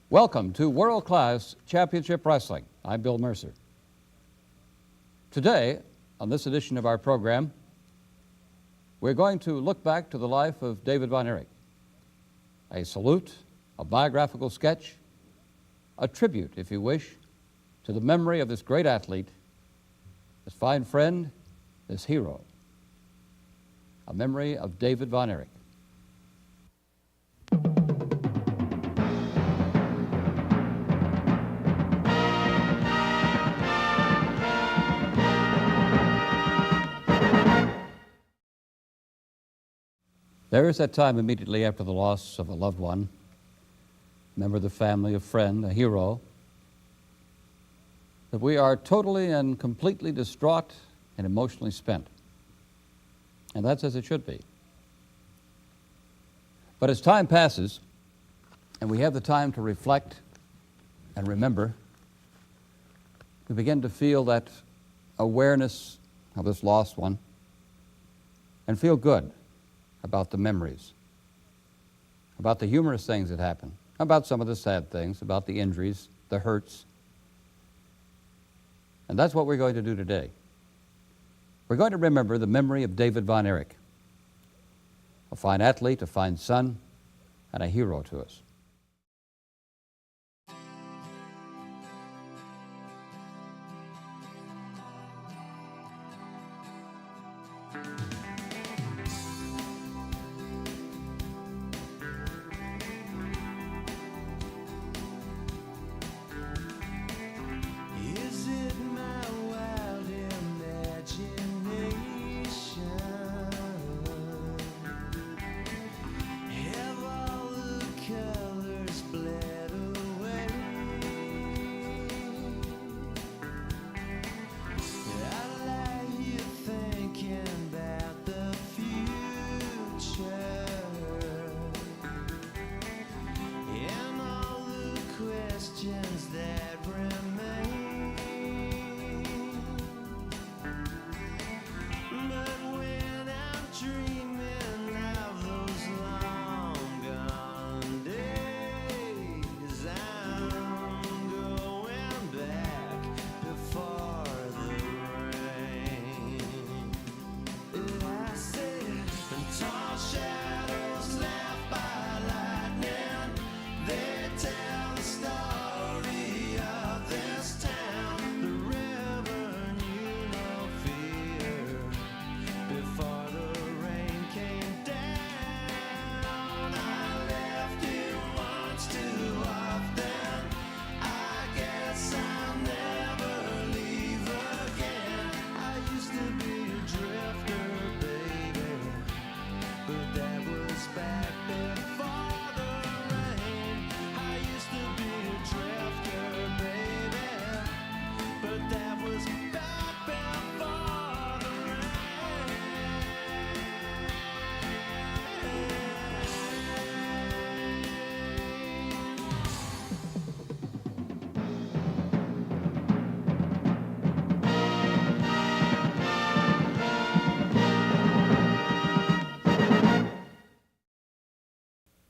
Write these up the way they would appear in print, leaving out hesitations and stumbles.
Welcome to World Class Championship Wrestling. I'm Bill Mercer. Today, on this edition of our program, we're going to look back to the life of David Von Erich. A salute, a biographical sketch, a tribute, if you wish, to the memory of this great athlete, this fine friend, this hero. A memory of David Von Erich. There is that time immediately after the loss of a loved one, member of the family, a friend, a hero, that we are totally and completely distraught and emotionally spent. And that's as it should be. But as time passes, and we have the time to reflect and remember, we begin to feel that awareness of this lost one and feel good about the memories, about the humorous things that happened, about some of the sad things, about the injuries, the hurts. And that's what we're going to do today. We're going to remember the memory of David Von Erich, a fine athlete, a fine son, and a hero to us.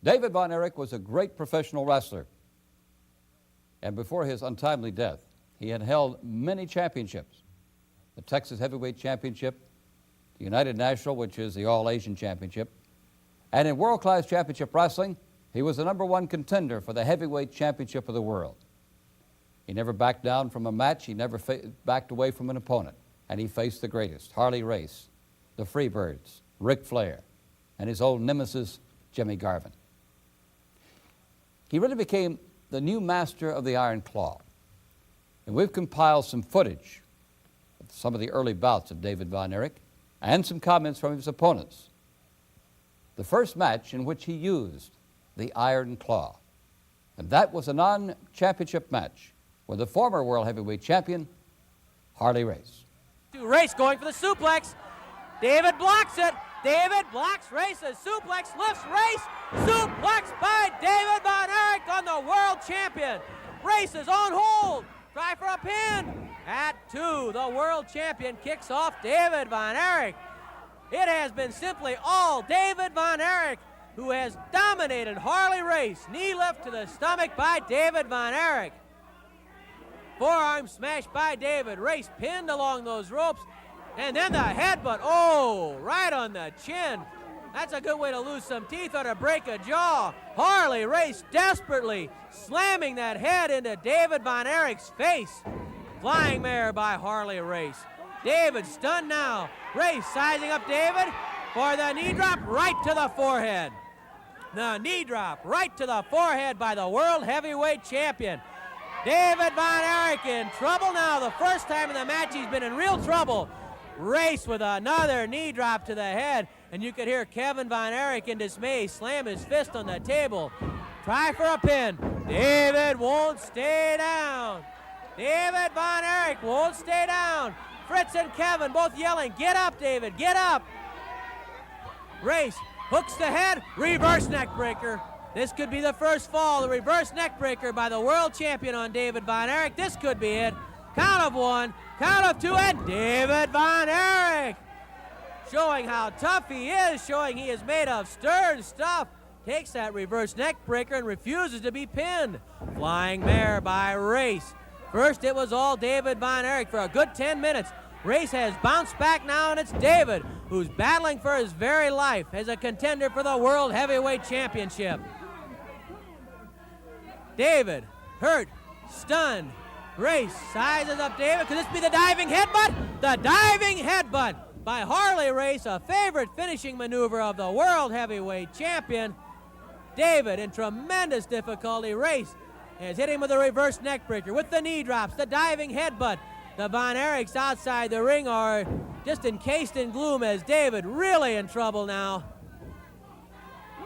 David Von Erich was a great professional wrestler. And before his untimely death, he had held many championships. The Texas Heavyweight Championship, the United National, which is the All-Asian Championship. And in World Class Championship Wrestling, he was the #1 contender for the Heavyweight Championship of the world. He never backed down from a match. He never backed away from an opponent. And he faced the greatest, Harley Race, the Freebirds, Ric Flair, and his old nemesis, Jimmy Garvin. He really became the new master of the Iron Claw. And we've compiled some footage of some of the early bouts of David Von Erich and some comments from his opponents. The first match in which he used the Iron Claw. And that was a non-championship match with the former world heavyweight champion, Harley Race. Race going for the suplex. David blocks it. David blocks Race's suplex, lifts Race. Suplex by David Von Erich on the world champion. Race is on hold. Try for a pin. At 2, the world champion kicks off David Von Erich. It has been simply all David Von Erich, who has dominated Harley Race. Knee lift to the stomach by David Von Erich. Forearm smash by David. Race pinned along those ropes. And then the headbutt. Oh, right on the chin. That's a good way to lose some teeth or to break a jaw. Harley Race desperately slamming that head into David Von Erich's face. Flying mare by Harley Race. David stunned now. Race sizing up David for the knee drop right to the forehead. The knee drop right to the forehead by the world heavyweight champion. David Von Erich in trouble now. The first time in the match he's been in real trouble. Race with another knee drop to the head, and you could hear Kevin Von Erich in dismay slam his fist on the table. Try for a pin. David won't stay down. David Von Erich won't stay down. Fritz and Kevin both yelling, "Get up, David, get up!" Race hooks the head, reverse neck breaker. This could be the first fall, the reverse neck breaker by the world champion on David Von Erich. This could be it. Count of 1, count of 2, and David Von Erich, showing how tough he is, showing he is made of stern stuff, takes that reverse neck breaker and refuses to be pinned. Flying mare by Race. First it was all David Von Erich for a good 10 minutes. Race has bounced back now, and it's David who's battling for his very life as a contender for the World Heavyweight Championship. David, hurt, stunned. Race sizes up David. Could this be the diving headbutt? The diving headbutt by Harley Race, a favorite finishing maneuver of the World Heavyweight Champion. David in tremendous difficulty. Race has hit him with a reverse neck breaker, with the knee drops, the diving headbutt. The Von Erichs outside the ring are just encased in gloom as David really in trouble now.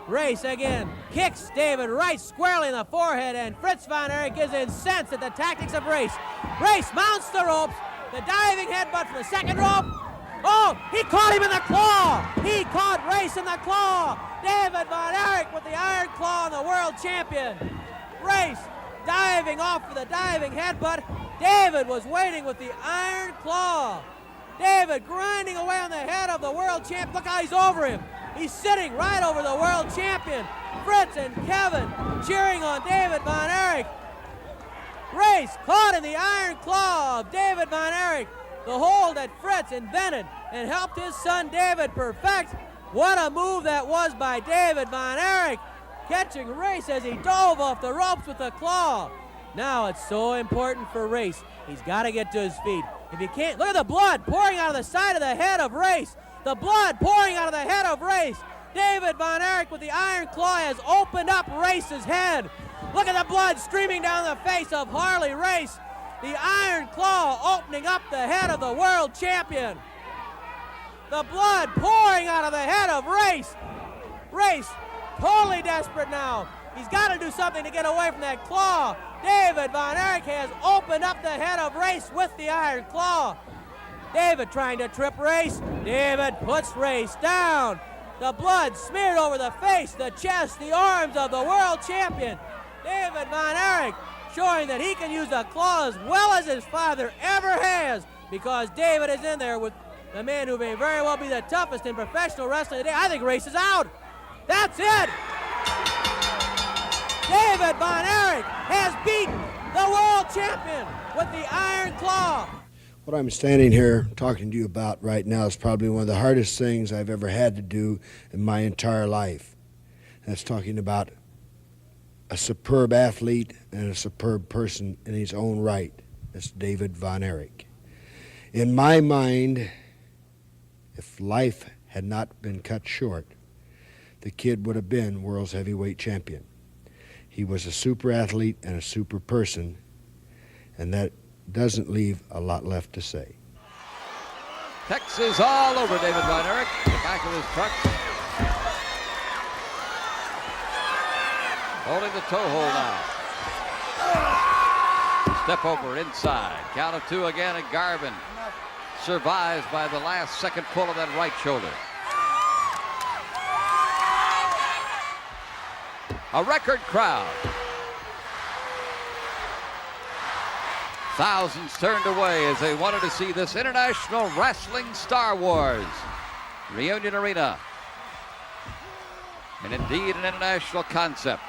Race again kicks David right squarely in the forehead, and Fritz Von Erich is incensed at the tactics of Race. Race mounts the ropes, the diving headbutt from the second rope. Oh, he caught him in the claw. He caught Race in the claw. David Von Erich with the iron claw on the world champion. Race diving off for the diving headbutt. David was waiting with the iron claw. David grinding away on the head of the world champ. Look how he's over him. He's sitting right over the world champion. Fritz and Kevin cheering on David Von Erich. Race caught in the iron claw of David Von Erich. The hold that Fritz invented and helped his son David perfect. What a move that was by David Von Erich, catching Race as he dove off the ropes with the claw. Now it's so important for Race. He's got to get to his feet. If he can't, look at the blood pouring out of the side of the head of Race. The blood pouring out of the head of Race. David Von Erich with the iron claw has opened up Race's head. Look at the blood streaming down the face of Harley Race. The iron claw opening up the head of the world champion. The blood pouring out of the head of Race. Race totally desperate now. He's got to do something to get away from that claw. David Von Erich has opened up the head of Race with the iron claw. David trying to trip Race. David puts Race down. The blood smeared over the face, the chest, the arms of the world champion. David Von Erich showing that he can use the claw as well as his father ever has, because David is in there with the man who may very well be the toughest in professional wrestling today. I think Race is out. That's it. David Von Erich has beaten the world champion with the iron claw. What I'm standing here talking to you about right now is probably one of the hardest things I've ever had to do in my entire life. That's talking about a superb athlete and a superb person in his own right. That's David Von Erich. In my mind, if life had not been cut short, the kid would have been world's heavyweight champion. He was a super athlete and a super person, and that doesn't leave a lot left to say. Texas all over David Von Erich, the back of his truck. Holding the toe hold now. Step over inside. Count of 2 again, and Garvin survives by the last second pull of that right shoulder. A record crowd. Thousands turned away as they wanted to see this International Wrestling Star Wars Reunion Arena. And indeed an international concept.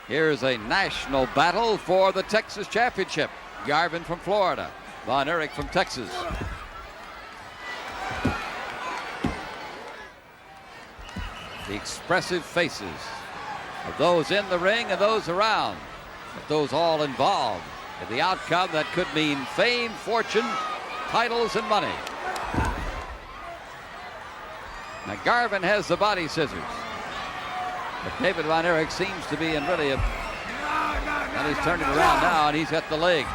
Here's a national battle for the Texas Championship. Garvin from Florida, Von Erich from Texas. The expressive faces of those in the ring and those around, but those all involved in the outcome that could mean fame, fortune, titles, and money. Now Garvin has the body scissors, but David Von Erich seems to be in really and he's turning around now, and he's got the leg.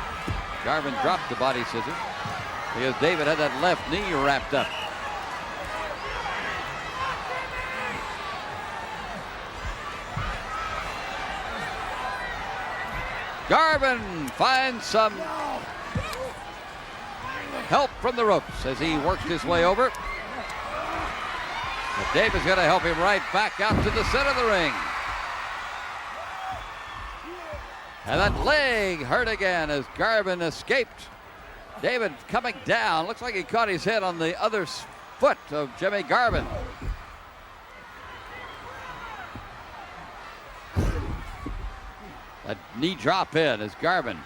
Garvin dropped the body scissors because David had that left knee wrapped up. Garvin finds some help from the ropes as he worked his way over. But David's going to help him right back out to the center of the ring. And that leg hurt again as Garvin escaped. David coming down. Looks like he caught his head on the other foot of Jimmy Garvin. A knee drop in as Garvin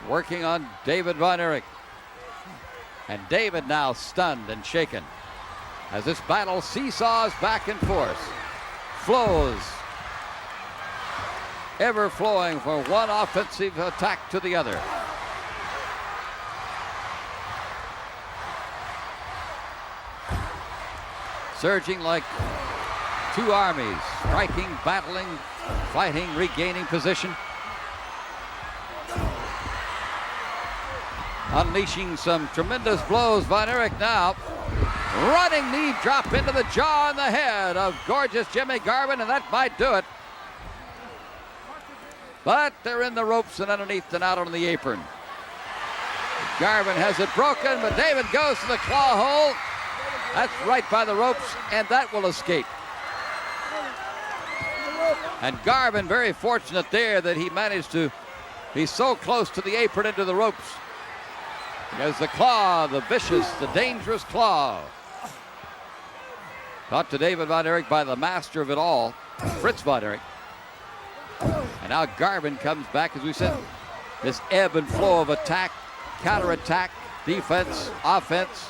working on David Von Erich. And David now stunned and shaken as this battle seesaws back and forth, flows, ever flowing from one offensive attack to the other. Surging like two armies, striking, battling, fighting, regaining position. Unleashing some tremendous blows. Von Erich now running knee drop into the jaw and the head of gorgeous Jimmy Garvin, and that might do it. But they're in the ropes and underneath and out on the apron. Garvin has it broken, but David goes to the claw hole. That's right by the ropes, and that will escape. And Garvin very fortunate there that he managed to be so close to the apron into the ropes. There's the claw, the vicious, the dangerous claw. Taught to David Von Erich by the master of it all, Fritz Von Erich. And now Garvin comes back, as we said, this ebb and flow of attack, counterattack, defense, offense.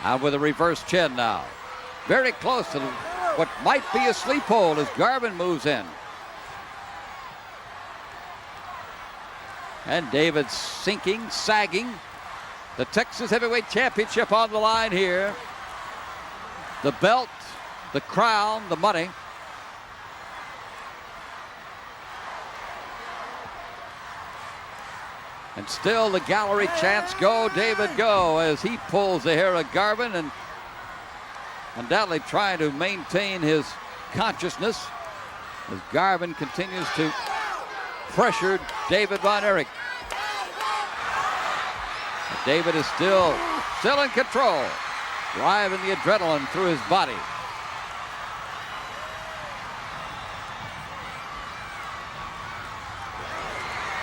And with a reverse chin now. Very close to what might be a sleep hold as Garvin moves in. And David sinking, sagging. The Texas Heavyweight Championship on the line here. The belt, the crown, the money. And still the gallery chants, "Go, David, go," as he pulls the hair of Garvin and undoubtedly trying to maintain his consciousness as Garvin continues to pressure David Von Erich. But David is still in control, driving the adrenaline through his body.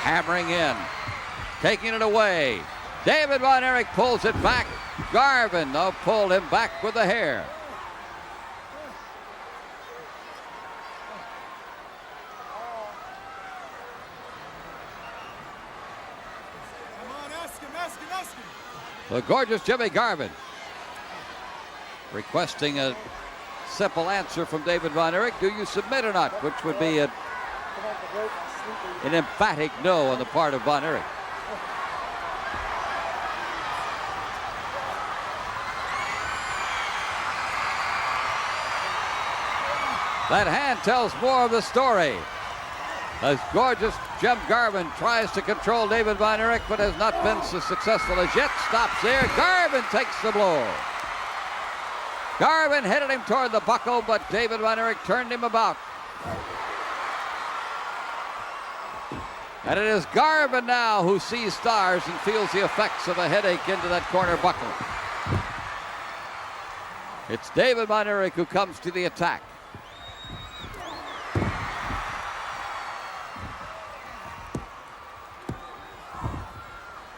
Hammering in, taking it away. David Von Erich pulls it back. Garvin, though, pulled him back with the hair. The gorgeous Jimmy Garvin requesting a simple answer from David Von Erich. Do you submit or not? Which would be an emphatic no on the part of Von Erich. That hand tells more of the story. As gorgeous Jim Garvin tries to control David Von Erich, but has not been so successful as yet. Stops there. Garvin takes the blow. Garvin headed him toward the buckle, but David Von Erich turned him about. And it is Garvin now who sees stars and feels the effects of a headache into that corner buckle. It's David Von Erich who comes to the attack.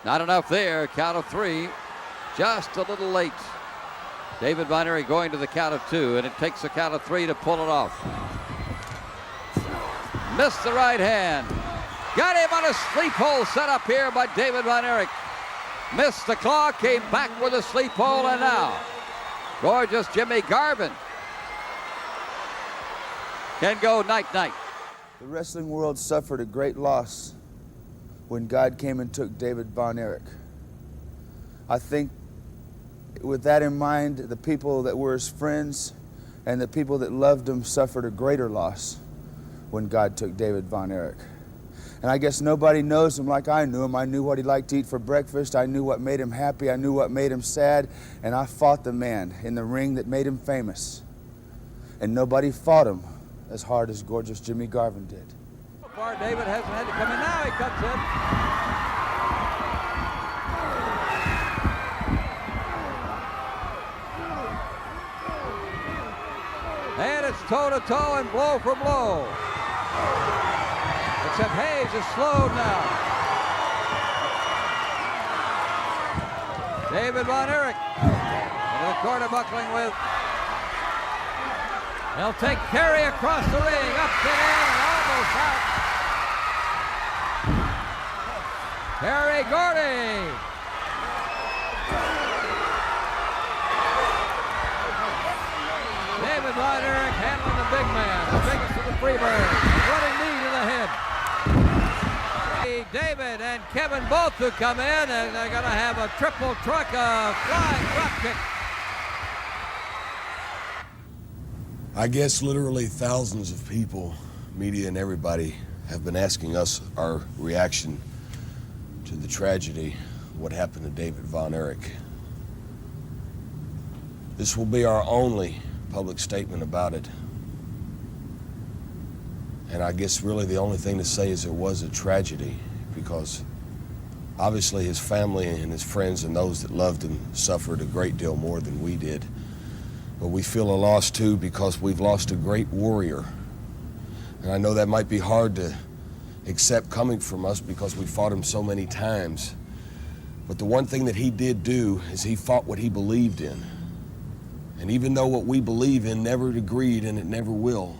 Not enough there, count of 3. Just a little late. David Von Erich going to the count of 2, and it takes a count of 3 to pull it off. Missed the right hand. Got him on a sleep hole set up here by David Von Erich. Missed the claw, came back with a sleep hole, and now gorgeous Jimmy Garvin can go night-night. The wrestling world suffered a great loss when God came and took David Von Erich. I think with that in mind, the people that were his friends and the people that loved him suffered a greater loss when God took David Von Erich. And I guess nobody knows him like I knew him. I knew what he liked to eat for breakfast. I knew what made him happy. I knew what made him sad. And I fought the man in the ring that made him famous. And nobody fought him as hard as gorgeous Jimmy Garvin did. So far, David hasn't had to come in. Now he cuts in. And it's toe-to-toe and blow for blow. Except Hayes is slowed now. David Von Erich into the corner buckling with. He'll take Kerry across the ring, up and in, and almost out. Kerry Gordy. David Von Erich handling the big man, the biggest of the Freebirds, running knee to the head. David and Kevin both who come in, and they're going to have a triple truck, a flying drop kick. I guess literally thousands of people, media and everybody, have been asking us our reaction to the tragedy, what happened to David Von Erich. This will be our only public statement about it. And I guess really the only thing to say is it was a tragedy, because obviously his family and his friends and those that loved him suffered a great deal more than we did. But we feel a loss too, because we've lost a great warrior. And I know that might be hard to accept coming from us because we fought him so many times. But the one thing that he did do is he fought what he believed in. And even though what we believe in never agreed, and it never will,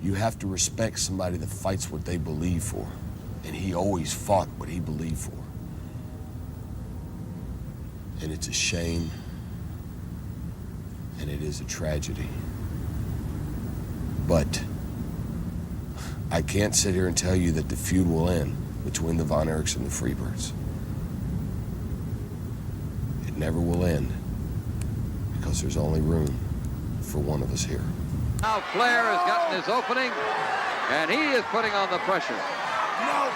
you have to respect somebody that fights what they believe for. And he always fought what he believed for. And it's a shame, and it is a tragedy. But I can't sit here and tell you that the feud will end between the Von Erichs and the Freebirds. It never will end, because there's only room for one of us here. Now Flair has gotten his opening, and he is putting on the pressure. No.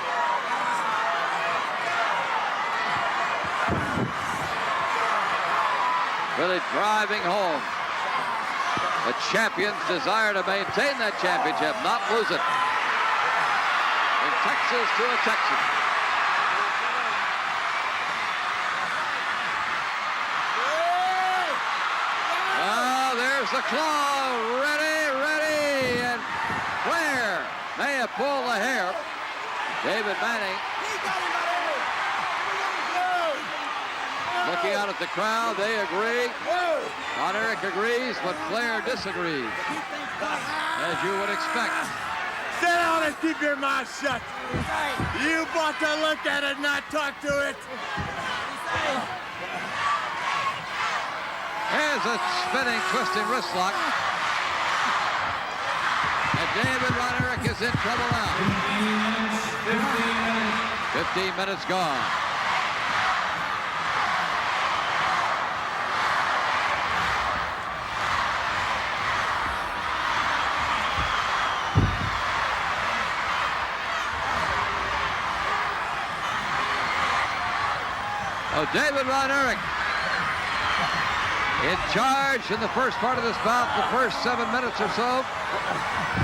Really driving home the champion's desire to maintain that championship, not lose it. From Texas to a Texan. There's the claw, ready, and Flair may have pulled the hair. David Manning looking out at the crowd, they agree. Von Erich agrees, but Flair disagrees, as you would expect. Sit down and keep your mouth shut. You bought to look at it, not talk to it. Here's a spinning, twisting wrist lock. And David Von Erich is in trouble now. 15 minutes gone. Oh, David Von Erich in charge in the first part of this bout, the first 7 minutes or so.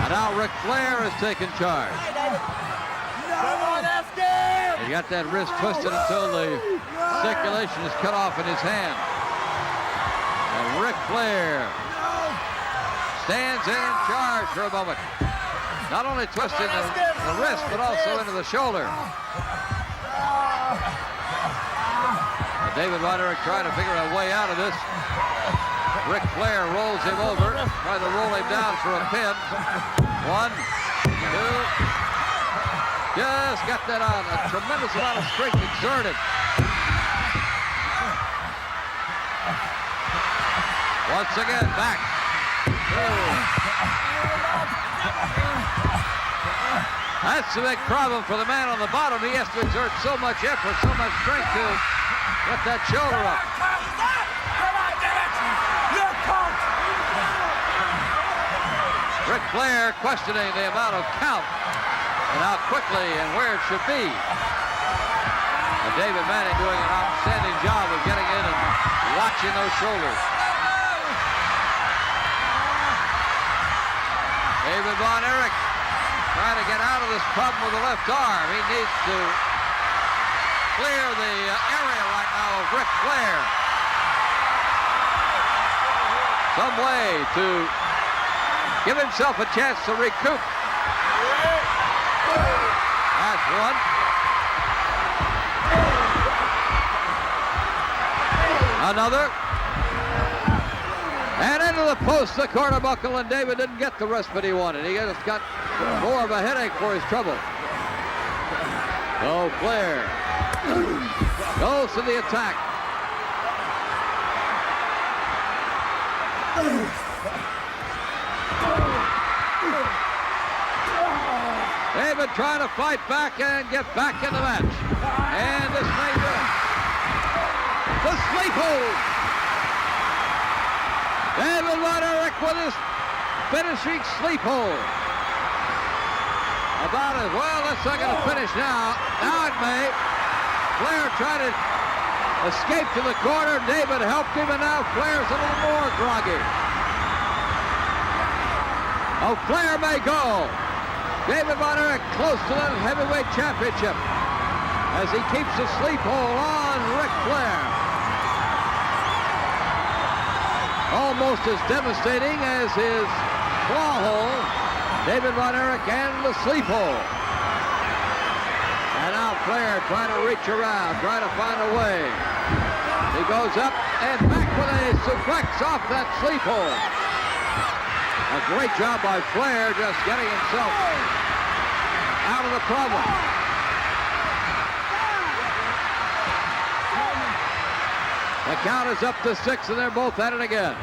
And now Ric Flair is taking charge. Come on, Afghan! He got that wrist twisted until the circulation is cut off in his hand. And Ric Flair stands in charge for a moment. Not only twisting the wrist, but also into the shoulder. And David Von Erich trying to figure a way out of this. Ric Flair rolls him over, trying to roll him down for a pin. 1, 2. Just got that on. A tremendous amount of strength exerted. Once again, back. That's the big problem for the man on the bottom. He has to exert so much effort, so much strength to get that shoulder up. Ric Flair questioning the amount of count and how quickly and where it should be. And David Manning doing an outstanding job of getting in and watching those shoulders. David Von Erich trying to get out of this problem with the left arm. He needs to clear the area right now of Ric Flair. Some way to give himself a chance to recoup. That's one. Another. And into the post, the corner buckle, and David didn't get the respite he wanted. He just got more of a headache for his trouble. So Flair goes to the attack. David trying to fight back and get back in the match. And this may do it. The sleep hold. David Von Erich with his finishing sleep hold. About as well, that's not going to finish now. Now it may. Flair tried to escape to the corner. David helped him, and now Flair's a little more groggy. Oh, Flair may go. David Von Erich close to the heavyweight championship as he keeps the sleep hold on Ric Flair. Almost as devastating as his claw hold, David Von Erich and the sleep hold. And now Flair trying to reach around, trying to find a way. He goes up and back with a suplex off that sleep hold. A great job by Flair just getting himself out of the problem. The count is up to 6, and they're both at it again.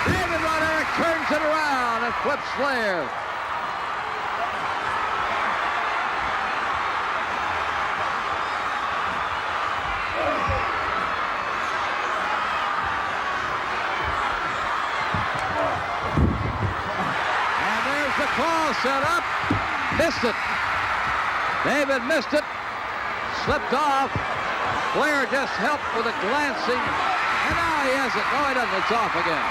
David Von Erich turns it around and flips Flair. And there's the claw set up. Missed it. David missed it, slipped off. Flair just helped with a glancing, and now he has it. No, he doesn't. It's off again.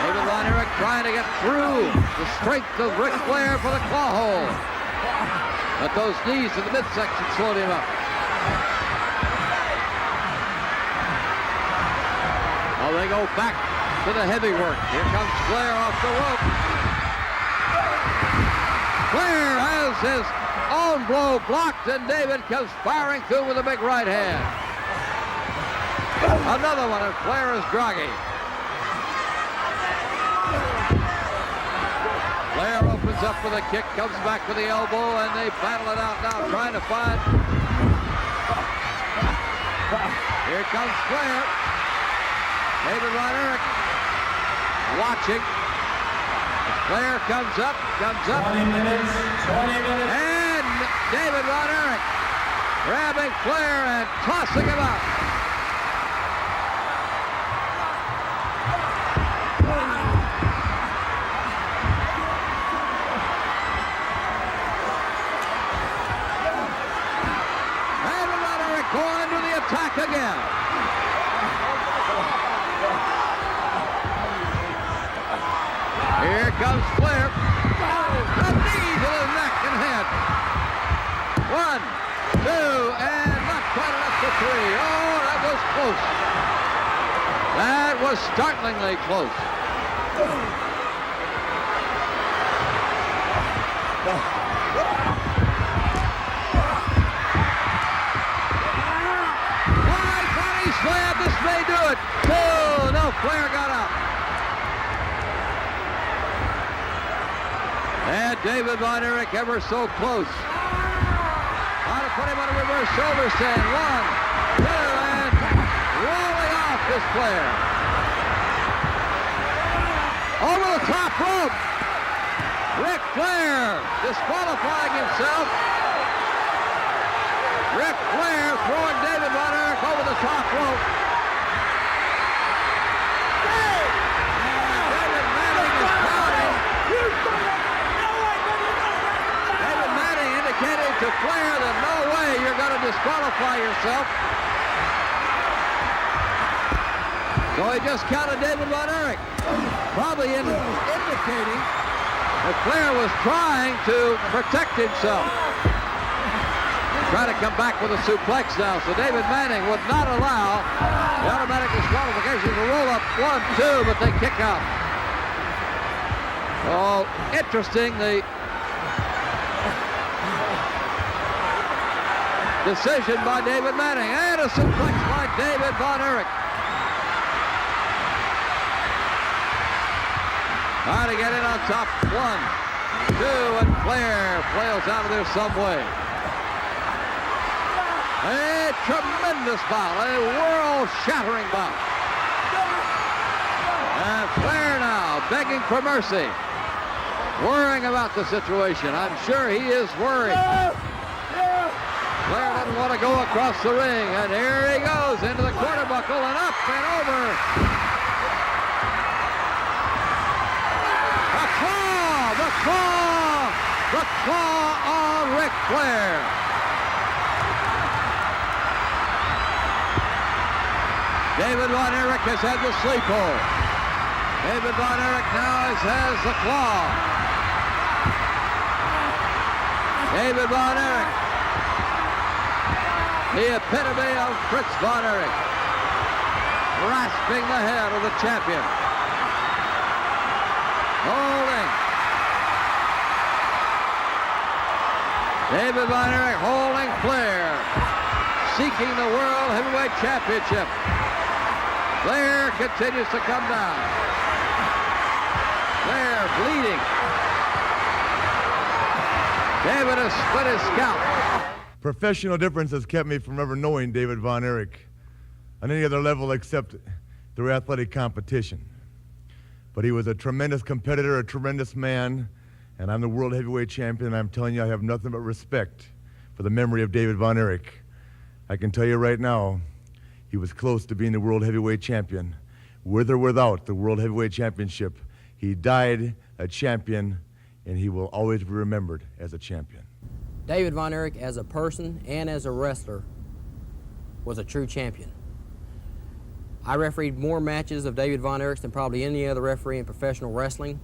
David Von Erich trying to get through the strength of Ric Flair for the claw hold. But those knees to the midsection slowed him up. Oh, they go back to the heavy work. Here comes Flair off the rope. Flair has his own blow blocked, and David comes firing through with a big right hand. Another one, and Flair is groggy. Flair opens up with a kick, comes back with the elbow, and they battle it out now, trying to find. Here comes Flair. David Von Erich watching. Flair comes up. 20 minutes. And David Von Erich grabbing Flair and tossing him out. back again. Here comes Flair. A knee to the neck and head. 1, 2, and not quite enough for 3. Oh, that was close. That was startlingly close. Wide body slam. This may do it. 2. No, Flair got out. And David Von Erich ever so close. How to put him on a reverse shoulder stand. 1, 2, and rolling off this Flair. Over the top rope. Ric Flair disqualifying himself. Ric Flair throwing David Von Erich over the top rope. David Manning is counting. David Manning indicated to Flair that no way you're going to disqualify yourself. So he just counted David Von Erich, probably indicating that Flair was trying to protect himself. Trying to come back with a suplex now, so David Manning would not allow the automatic disqualification to roll up 1, 2, but they kick out. Oh, interesting, the decision by David Manning, and a suplex by David Von Erich. Trying to get in on top. 1, 2, and Flair flails out of there some way. A tremendous bout, a world-shattering bout. And Flair now begging for mercy, worrying about the situation. I'm sure he is worried. Flair doesn't want to go across the ring, and here he goes into the quarter buckle and up and over. The claw on Ric Flair. David Von Erich has had the sleep hold. David Von Erich now has the claw. David Von Erich, the epitome of Fritz Von Erich, grasping the head of the champion. Holding. David Von Erich holding Flair, seeking the World Heavyweight Championship. Flair continues to come down. Flair bleeding. David has split his scalp. Professional differences kept me from ever knowing David Von Erich on any other level except through athletic competition. But he was a tremendous competitor, a tremendous man, and I'm the World Heavyweight Champion, and I'm telling you, I have nothing but respect for the memory of David Von Erich. I can tell you right now, he was close to being the World Heavyweight Champion. With or without the World Heavyweight Championship, he died a champion, and he will always be remembered as a champion. David Von Erich, as a person and as a wrestler, was a true champion. I refereed more matches of David Von Erich than probably any other referee in professional wrestling.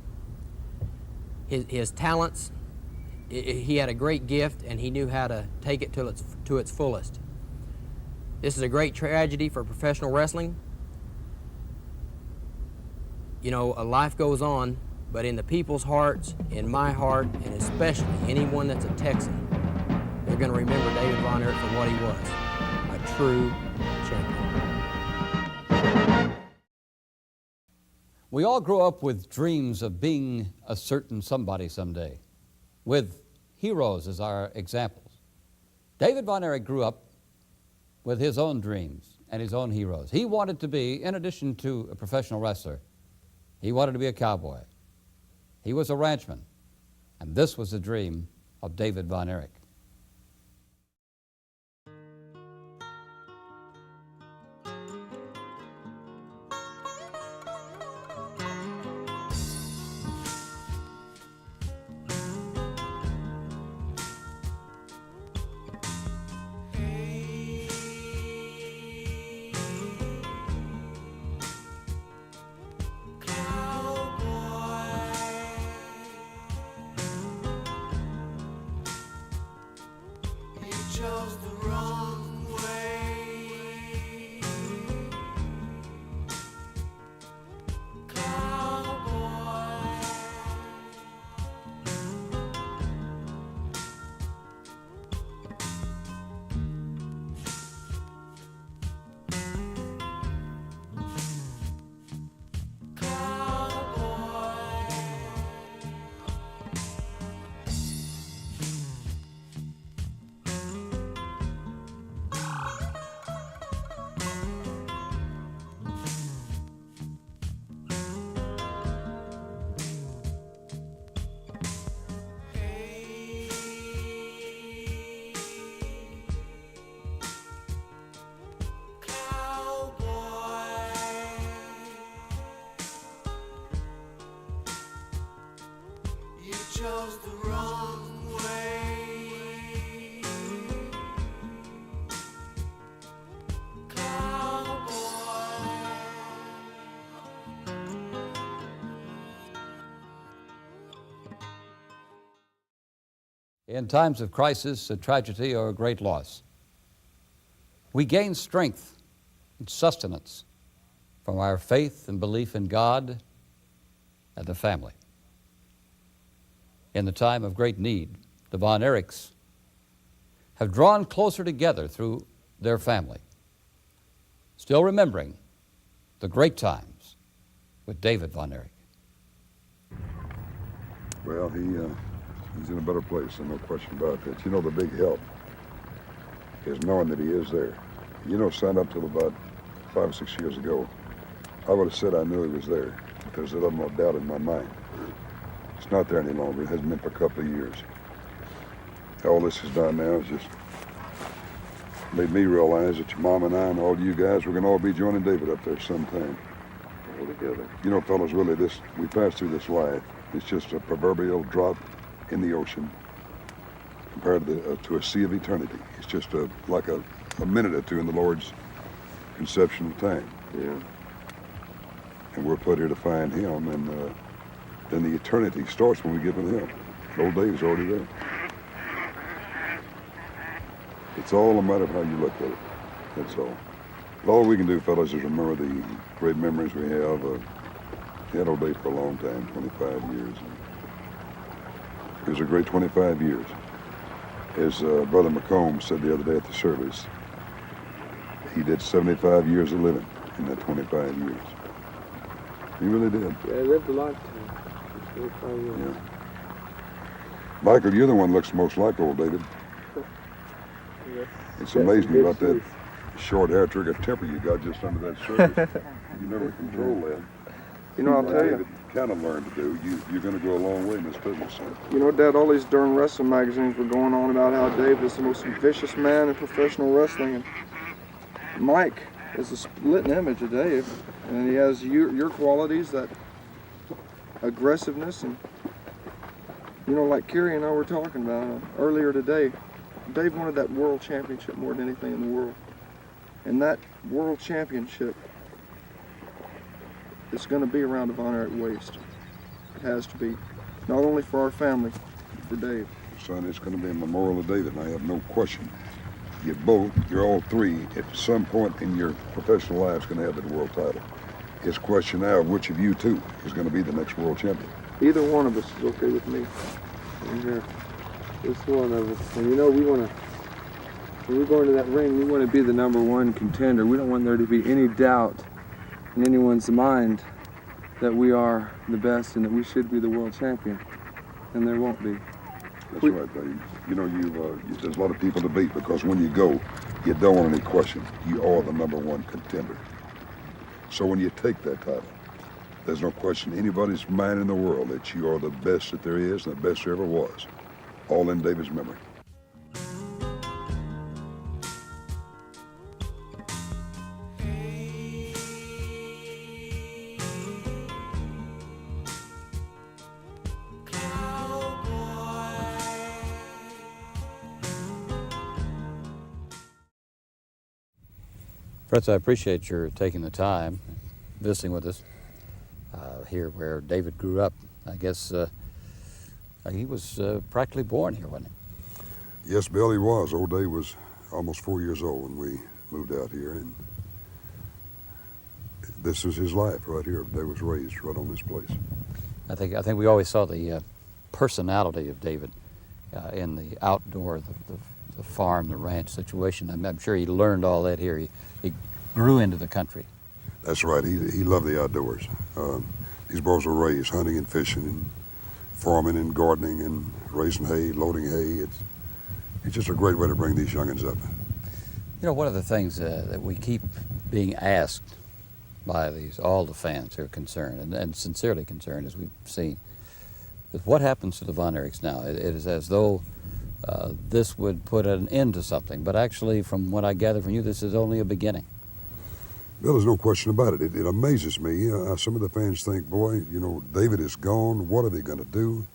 His talents, he had a great gift, and he knew how to take it to its fullest. This is a great tragedy for professional wrestling. You know, a life goes on, but in the people's hearts, in my heart, and especially anyone that's a Texan, they're going to remember David Von Erich for what he was, a true champion. We all grow up with dreams of being a certain somebody someday, with heroes as our examples. David Von Erich grew up with his own dreams and his own heroes. He wanted to be, in addition to a professional wrestler, he wanted to be a cowboy. He was a ranchman, and this was the dream of David Von Erich. In times of crisis, a tragedy, or a great loss, we gain strength and sustenance from our faith and belief in God and the family. In the time of great need, the Von Erichs have drawn closer together through their family, still remembering the great times with David Von Erich. Well, he's in a better place, and no question about that. You know, the big help is knowing that he is there. You know, signed up till about 5 or 6 years ago, I would have said I knew he was there, but there's a little more doubt in my mind. It's not there any longer. It hasn't been for a couple of years. All this is done now is just made me realize that your mom and I and all you guys, we're going to all be joining David up there sometime. All together. You know, fellas, really, we pass through this life. It's just a proverbial drop in the ocean compared to a sea of eternity. It's just like a minute or two in the Lord's conception of time. Yeah. And we're put here to find him, and then the eternity starts when we get with him. Old Dave's already there. It's all a matter of how you look at it. That's all. All we can do, fellas, is remember the great memories we have. We had Old Dave for a long time, 25 years. It was a great 25 years. As Brother McComb said the other day at the service, he did 75 years of living in that 25 years. He really did. Yeah, he lived a lifetime. 25 years. Yeah. Michael, you're the one that looks most like old David. Yeah. It's amazing about that short hair trigger temper you got just under that surface. You never control that. You know, I'll tell you. Kind of learned to do. You're going to go a long way in this business, son. You know, Dad, all these darn wrestling magazines were going on about how Dave is the most vicious man in professional wrestling, and Mike is a splitting image of Dave, and he has your qualities, that aggressiveness, and you know, like Kerry and I were talking about earlier today, Dave wanted that world championship more than anything in the world, and that world championship is going to be around the Von Erich waist. It has to be, not only for our family, but for Dave. Son, it's going to be a memorial of David, and I have no question. You're all three, at some point in your professional lives, going to have the world title. It's a question now of which of you two is going to be the next world champion. Either one of us is okay with me. Yeah, just one of us. And you know, when we go into that ring, we want to be the #1 contender. We don't want there to be any doubt in anyone's mind that we are the best and that we should be the world champion. And there won't be. That's right, Dave. You know, there's a lot of people to beat because when you go, you don't want any question. You are the #1 contender. So when you take that title, there's no question in anybody's mind in the world that you are the best that there is and the best there ever was. All in David's memory. Fritz, I appreciate your taking the time, visiting with us here where David grew up. I guess he was practically born here, wasn't he? Yes, Bill, he was. Old Dave was almost 4 years old when we moved out here, and this is his life right here. Dave was raised right on this place. I think we always saw the personality of David in the outdoor, the farm, the ranch situation. I'm sure he learned all that here. He grew into the country. That's right. He loved the outdoors. These boys were raised hunting and fishing and farming and gardening and raising hay, loading hay. It's just a great way to bring these youngins up. You know, one of the things that we keep being asked by all the fans who are concerned, and sincerely concerned as we've seen, is what happens to the Von Erichs now? It is as though this would put an end to something, but actually, from what I gather from you, this is only a beginning. Bill, there's no question about it. It amazes me. Some of the fans think, boy, you know, David is gone. What are they going to do?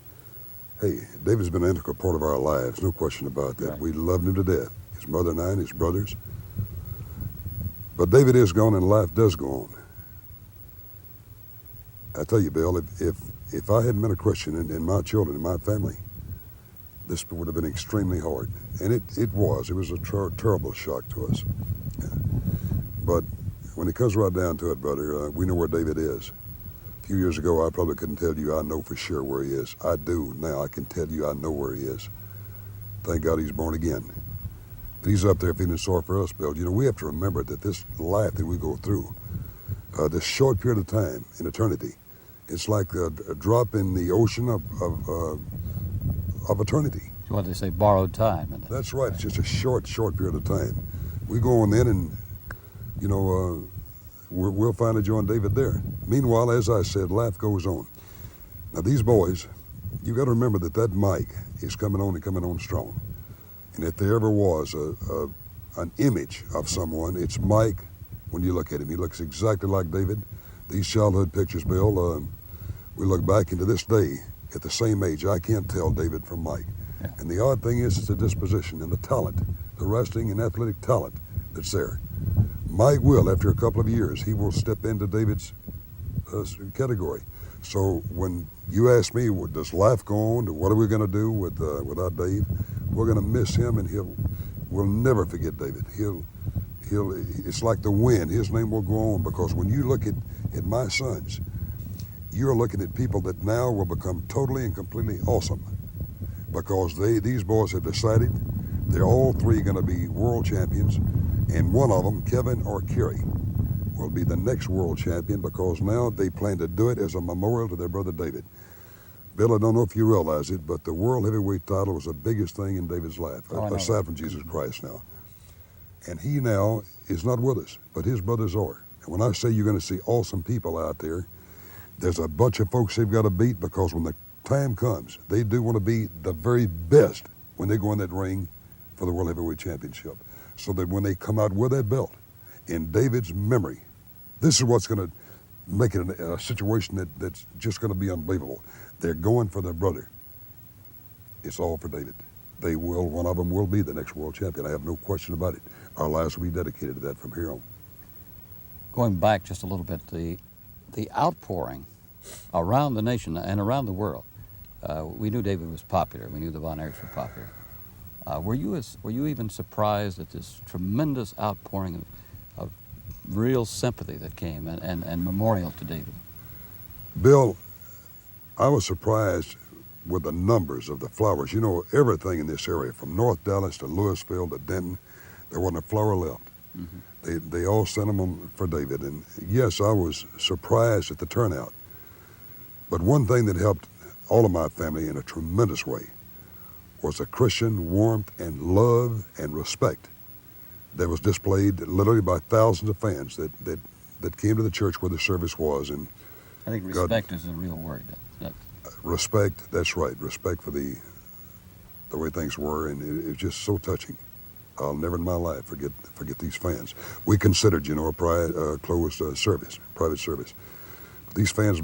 Hey, David's been an integral part of our lives, no question about that. Right. We loved him to death, his mother and I and his brothers. But David is gone and life does go on. I tell you, Bill, if I hadn't been a Christian and my children and my family, this would have been extremely hard. And it was. It was a terrible shock to us. But when it comes right down to it, brother, we know where David is. A few years ago, I probably couldn't tell you I know for sure where he is. I do now. I can tell you I know where he is. Thank God he's born again. But he's up there feeling sorry for us, Bill. You know, we have to remember that this life that we go through, this short period of time in eternity, it's like a drop in the ocean of eternity. What they say, borrowed time. Isn't it? That's right. It's just a short period of time. We go on in and, you know, we'll finally join David there. Meanwhile, as I said, life goes on. Now, these boys, you got to remember that mic is coming on and coming on strong. And if there ever was an image of someone, it's Mike. When you look at him, he looks exactly like David. These childhood pictures, Bill, we look back into this day at the same age. I can't tell David from Mike. Yeah. And the odd thing is, it's the disposition and the talent, the wrestling and athletic talent that's there. Mike will, after a couple of years, he will step into David's category. So when you ask me, does life go on? What are we going to do without Dave? We're going to miss him, and we'll never forget David. It's like the wind. His name will go on, because when you look at my sons, you're looking at people that now will become totally and completely awesome, because these boys have decided they're all three going to be world champions, and one of them, Kevin or Kerry, will be the next world champion, because now they plan to do it as a memorial to their brother David. Bill, I don't know if you realize it, but the world heavyweight title was the biggest thing in David's life, aside from Jesus Christ now. And he now is not with us, but his brothers are. And when I say you're going to see awesome people out there, there's a bunch of folks they've got to beat, because when the time comes, they do want to be the very best when they go in that ring for the World Heavyweight Championship. So that when they come out with that belt, in David's memory, this is what's going to make it a situation that's just going to be unbelievable. They're going for their brother. It's all for David. They will, one of them will be the next world champion. I have no question about it. Our lives will be dedicated to that from here on. Going back just a little bit, the outpouring around the nation and around the world, we knew David was popular. We knew the Von Erichs were popular. Were you even surprised at this tremendous outpouring of real sympathy that came and memorial to David? Bill, I was surprised with the numbers of the flowers. You know, everything in this area, from North Dallas to Louisville to Denton, there wasn't a flower left. Mm-hmm. They all sent them on for David. And yes, I was surprised at the turnout. But one thing that helped all of my family in a tremendous way was the Christian warmth and love and respect that was displayed literally by thousands of fans that came to the church where the service was. And I think respect is a real word. Respect, that's right. Respect for the way things were, and it was just so touching. I'll never in my life forget these fans. We considered, you know, a closed service, private service. But these fans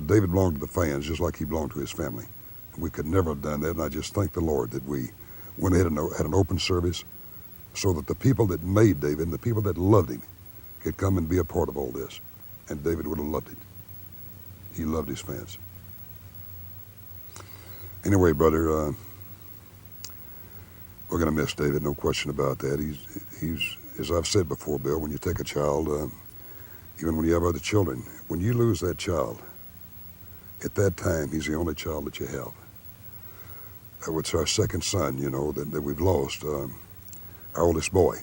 David belonged to the fans just like he belonged to his family. We could never have done that, and I just thank the Lord that we went ahead and had an open service so that the people that made David and the people that loved him could come and be a part of all this. And David would have loved it. He loved his fans. Anyway, brother, we're going to miss David, no question about that. He's, as I've said before, Bill, when you take a child, even when you have other children, when you lose that child, at that time, he's the only child that you have. It's our second son, you know, that we've lost, our oldest boy.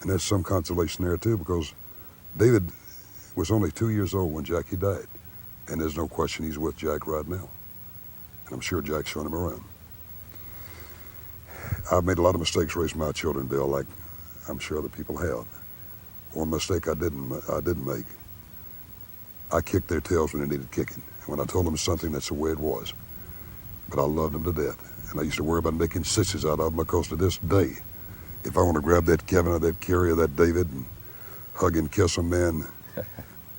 And there's some consolation there, too, because David was only 2 years old when Jackie died. And there's no question he's with Jack right now. And I'm sure Jack's showing him around. I've made a lot of mistakes raising my children, Bill, like I'm sure other people have. One mistake I didn't make. I kicked their tails when they needed kicking. And when I told them something, that's the way it was. But I loved them to death. And I used to worry about making sissies out of them, because to this day, if I want to grab that Kevin or that Kerry or that David and hug and kiss them, man,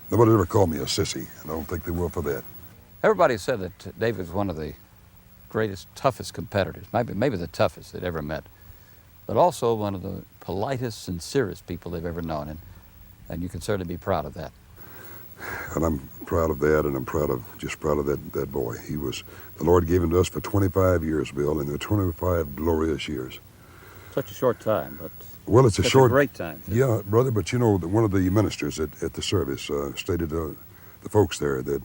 nobody ever called me a sissy, and I don't think they will for that. Everybody said that David was one of the greatest, toughest competitors, maybe the toughest they'd ever met, but also one of the politest, sincerest people they've ever known, and you can certainly be proud of that. And I'm proud of that, and I'm just proud of that boy. The Lord gave him to us for 25 years, Bill, and they're 25 glorious years. Such a short time, but Well, it's a such short, a great time. Too. Yeah, brother. But you know, one of the ministers at the service stated the folks there that,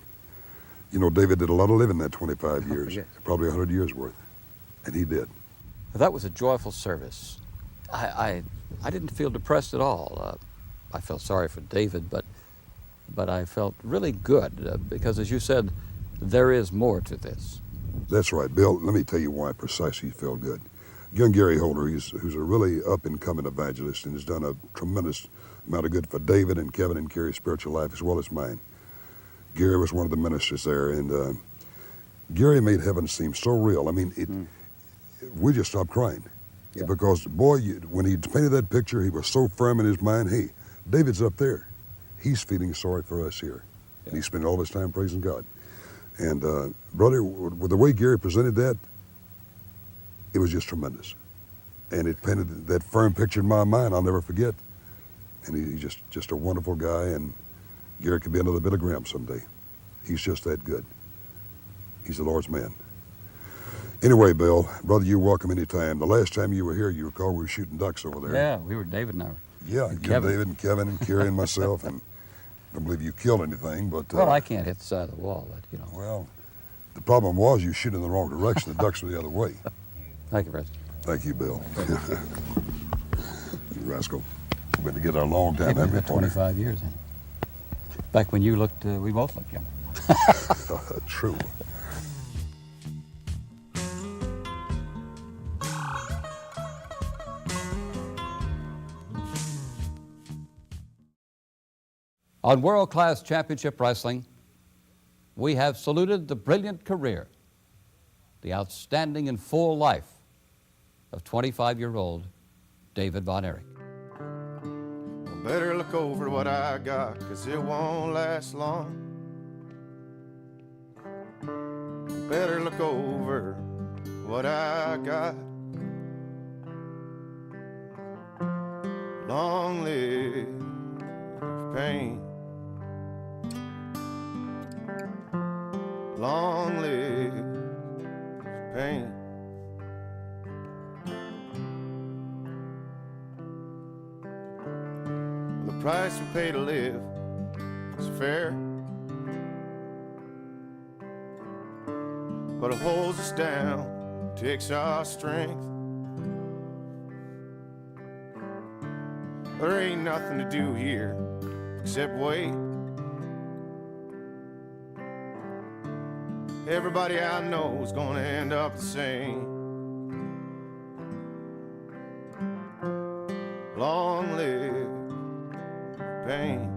you know, David did a lot of living that 25 years, probably 100 years worth, and he did. That was a joyful service. I didn't feel depressed at all. I felt sorry for David, but I felt really good because, as you said, there is more to this. That's right, Bill. Let me tell you why precisely you felt good. Young Gary Holder, who's a really up-and-coming evangelist and has done a tremendous amount of good for David and Kevin and Carrie's spiritual life as well as mine. Gary was one of the ministers there, and Gary made heaven seem so real. I mean, we just stopped crying. Yeah. Because, boy, when he painted that picture, he was so firm in his mind, hey, David's up there. He's feeling sorry for us here. Yeah. And he spent all his time praising God. And, brother, with the way Gary presented that, it was just tremendous. And it painted that firm picture in my mind I'll never forget. And he's just a wonderful guy, and Gary could be another Billy Graham someday. He's just that good. He's the Lord's man. Anyway, Bill, brother, you're welcome anytime. The last time you were here, you recall we were shooting ducks over there. Yeah, we were David and I. Yeah, you, David and Kevin and Carrie and myself, and I don't believe you killed anything, but... well, I can't hit the side of the wall, but, you know. Well, the problem was you shoot in the wrong direction. The ducks were the other way. Thank you, President. Thank you, Bill. You rascal. We've been together a long time, haven't we? 25 years. Back when you looked, we both looked young. True. On World Class Championship Wrestling, we have saluted the brilliant career, the outstanding and full life of 25-year-old David Von Erich. Better look over what I got, 'cause it won't last long. Better look over what I got. Long live pain. Long live pain. The price we pay to live is fair, but it holds us down, takes our strength. There ain't nothing to do here except wait. Everybody I know is gonna end up the same. Long live pain.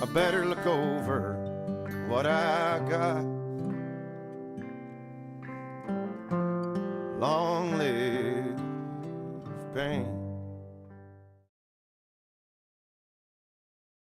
I better look over what I got. Long live pain.